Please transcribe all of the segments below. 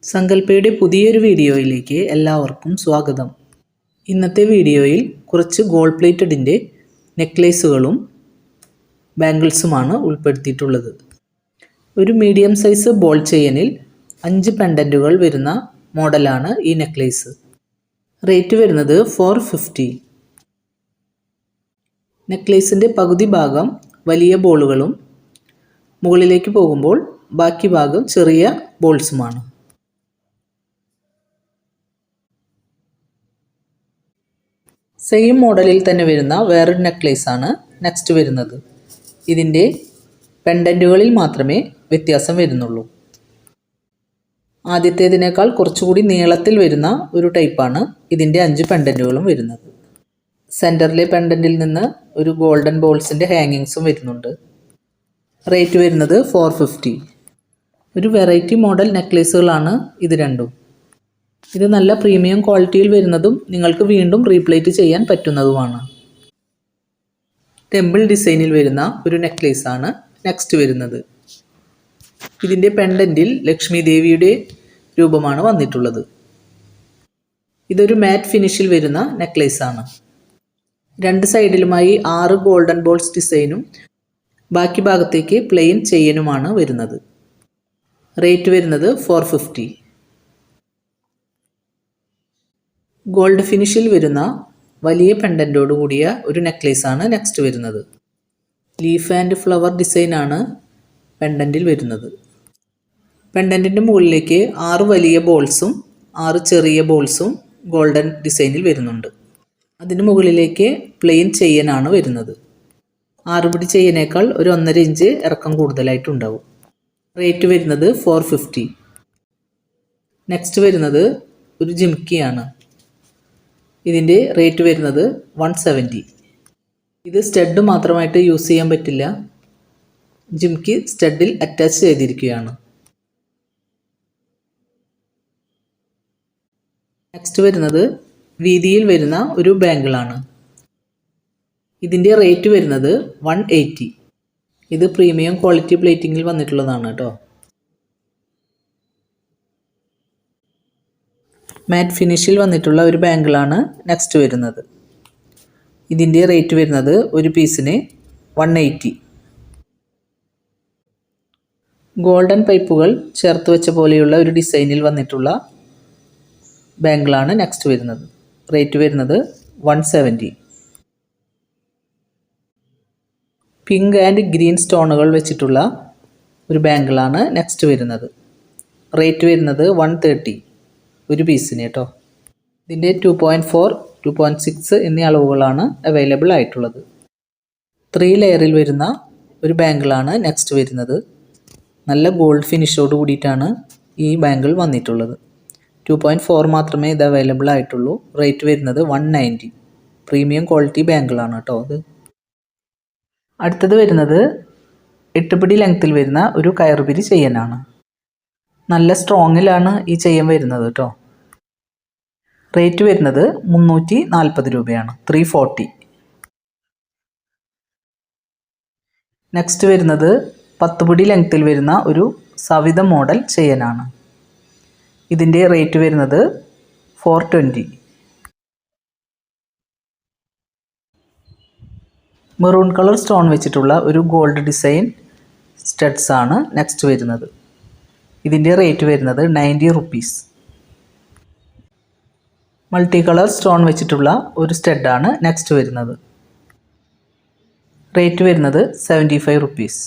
സങ്കൽപ്പയുടെ പുതിയൊരു വീഡിയോയിലേക്ക് എല്ലാവർക്കും സ്വാഗതം. ഇന്നത്തെ വീഡിയോയിൽ കുറച്ച് ഗോൾഡ് പ്ലേറ്റഡിൻ്റെ നെക്ലേസുകളും ബാംഗിൾസുമാണ് ഉൾപ്പെടുത്തിയിട്ടുള്ളത്. ഒരു മീഡിയം സൈസ് ബോൾ ചെയിനിൽ 5 പെൻഡൻറ്റുകൾ വരുന്ന മോഡലാണ് ഈ നെക്ലേസ്. റേറ്റ് വരുന്നത് 450. നെക്ലേസിൻ്റെ പകുതി ഭാഗം വലിയ ബോളുകളും മുകളിലേക്ക് പോകുമ്പോൾ ബാക്കി ഭാഗം ചെറിയ ബോൾസുമാണ്. സെയിം മോഡലിൽ തന്നെ വരുന്ന വേറൊരു നെക്ലേസാണ് നെക്സ്റ്റ് വരുന്നത്. ഇതിൻ്റെ പെൻഡൻറ്റുകളിൽ മാത്രമേ വ്യത്യാസം വരുന്നുള്ളൂ. ആദ്യത്തേതിനേക്കാൾ കുറച്ചുകൂടി നീളത്തിൽ വരുന്ന ഒരു ടൈപ്പാണ് ഇതിൻ്റെ 5 പെൻഡൻറ്റുകളും വരുന്നത്. സെൻറ്ററിലെ പെൻഡൻറ്റിൽ നിന്ന് ഒരു ഗോൾഡൻ ബോൾസിൻ്റെ ഹാങ്ങിങ്സും വരുന്നുണ്ട്. റേറ്റ് വരുന്നത് 450. ഒരു വെറൈറ്റി മോഡൽ നെക്ലേസുകളാണ് ഇത് രണ്ടും. ഇത് നല്ല പ്രീമിയം ക്വാളിറ്റിയിൽ വരുന്നതും നിങ്ങൾക്ക് വീണ്ടും റീപ്ലേറ്റ് ചെയ്യാൻ പറ്റുന്നതുമാണ്. ടെമ്പിൾ ഡിസൈനിൽ വരുന്ന ഒരു നെക്ലേസാണ് നെക്സ്റ്റ് വരുന്നത്. ഇതിൻ്റെ പെൻഡൻറ്റിൽ ലക്ഷ്മി ദേവിയുടെ രൂപമാണ് വന്നിട്ടുള്ളത്. ഇതൊരു മാറ്റ് ഫിനിഷിൽ വരുന്ന നെക്ലേസാണ്. 2 സൈഡിലുമായി 6 ഗോൾഡൻ ബോൾസ് ഡിസൈനും ബാക്കി ഭാഗത്തേക്ക് പ്ലെയിൻ ചെയിനുമാണ് വരുന്നത്. റേറ്റ് വരുന്നത് 450. ഗോൾഡ് ഫിനിഷിൽ വരുന്ന വലിയ പെൻഡൻറ്റോട് കൂടിയ ഒരു നെക്ലേസാണ് നെക്സ്റ്റ് വരുന്നത്. ലീഫ് ആൻഡ് ഫ്ലവർ ഡിസൈനാണ് പെൻഡൻറ്റിൽ വരുന്നത്. പെൻഡൻറ്റിൻ്റെ മുകളിലേക്ക് 6 വലിയ ബോൾസും 6 ചെറിയ ബോൾസും ഗോൾഡൻ ഡിസൈനിൽ വരുന്നുണ്ട്. അതിന് മുകളിലേക്ക് പ്ലെയിൻ ചെയിനാണ് വരുന്നത്. 6 പിടി ചെയിനേക്കാൾ ഒരു 1.5 ഇഞ്ച് ഇറക്കം കൂടുതലായിട്ടുണ്ടാവും. റേറ്റ് വരുന്നത് 450. നെക്സ്റ്റ് വരുന്നത് ഒരു ജിംക്കിയാണ്. ഇതിൻ്റെ റേറ്റ് വരുന്നത് 170. ഇത് സ്റ്റഡ് മാത്രമായിട്ട് യൂസ് ചെയ്യാൻ പറ്റില്ല. ജിംക്കി സ്റ്റഡിൽ അറ്റാച്ച് ചെയ്തിരിക്കുകയാണ്. നെക്സ്റ്റ് വരുന്നത് വീതിയിൽ വരുന്ന ഒരു ബാംഗിളാണ്. ഇതിൻ്റെ റേറ്റ് വരുന്നത് 180. ഇത് പ്രീമിയം ക്വാളിറ്റി പ്ലേറ്റിങ്ങിൽ വന്നിട്ടുള്ളതാണ് കേട്ടോ. മാറ്റ് ഫിനിഷിൽ വന്നിട്ടുള്ള ഒരു ബാംഗിളാണ് നെക്സ്റ്റ് വരുന്നത്. ഇതിൻ്റെ റേറ്റ് വരുന്നത് ഒരു പീസിന് 180. ഗോൾഡൻ പൈപ്പുകൾ ചേർത്ത് വെച്ച പോലെയുള്ള ഒരു ഡിസൈനിൽ വന്നിട്ടുള്ള ബാംഗിളാണ് നെക്സ്റ്റ് വരുന്നത്. റേറ്റ് വരുന്നത് 170. പിങ്ക് ആൻഡ് ഗ്രീൻ സ്റ്റോണുകൾ വെച്ചിട്ടുള്ള ഒരു ബാംഗിളാണ് നെക്സ്റ്റ് വരുന്നത്. റേറ്റ് വരുന്നത് 130 ഒരു പീസിന് കേട്ടോ. ഇതിൻ്റെ 2.4, 2.6 എന്നീ അളവുകളാണ് അവൈലബിൾ ആയിട്ടുള്ളത്. 3 ലെയറിൽ വരുന്ന ഒരു ബാംഗിളാണ് നെക്സ്റ്റ് വരുന്നത്. നല്ല ഗോൾഡ് ഫിനിഷോട് കൂടിയിട്ടാണ് ഈ ബാംഗിൾ വന്നിട്ടുള്ളത്. 2.4 മാത്രമേ ഇത് അവൈലബിൾ ആയിട്ടുള്ളൂ. റേറ്റ് വരുന്നത് 190. പ്രീമിയം ക്വാളിറ്റി ബാംഗിളാണ് കേട്ടോ അത്. അടുത്തത് വരുന്നത് 8 പിടി ലെങ്ത്തിൽ വരുന്ന ഒരു കയറുപിരി ചെയിനാണ്. നല്ല സ്ട്രോങ്ങിലാണ് ഈ ചെയിൻ വരുന്നത് കേട്ടോ. റേറ്റ് വരുന്നത് 340 രൂപയാണ്. 340. നെക്സ്റ്റ് വരുന്നത് 10 പിടി ലെങ്ത്തിൽ വരുന്ന ഒരു സവിത മോഡൽ ചെയിനാണ്. ഇതിൻ്റെ റേറ്റ് വരുന്നത് 420. മെറൂൺ കളർ സ്റ്റോൺ വെച്ചിട്ടുള്ള ഒരു ഗോൾഡ് ഡിസൈൻ സ്റ്റഡ്സ് ആണ് നെക്സ്റ്റ് വരുന്നത്. ഇതിൻ്റെ റേറ്റ് വരുന്നത് 90 റുപ്പീസ്. മൾട്ടി കളർ സ്റ്റോൺ വെച്ചിട്ടുള്ള ഒരു സ്റ്റഡാണ് നെക്സ്റ്റ് വരുന്നത്. റേറ്റ് വരുന്നത് 75 റുപ്പീസ്.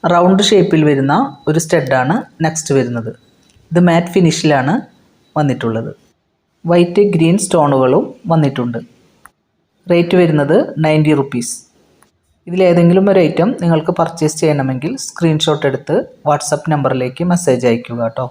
റൗണ്ട് ഷേപ്പിൽ വരുന്ന ഒരു സ്റ്റഡാണ് നെക്സ്റ്റ് വരുന്നത്. ഇത് മാറ്റ് ഫിനിഷിലാണ് വന്നിട്ടുള്ളത്. വൈറ്റ് ഗ്രീൻ സ്റ്റോണുകളും വന്നിട്ടുണ്ട്. റേറ്റ് വരുന്നത് 90 റുപ്പീസ്. ഇതിലേതെങ്കിലും ഒരു ഐറ്റം നിങ്ങൾക്ക് പർച്ചേസ് ചെയ്യണമെങ്കിൽ സ്ക്രീൻഷോട്ട് എടുത്ത് വാട്സപ്പ് നമ്പറിലേക്ക് മെസ്സേജ് അയയ്ക്കുക കേട്ടോ.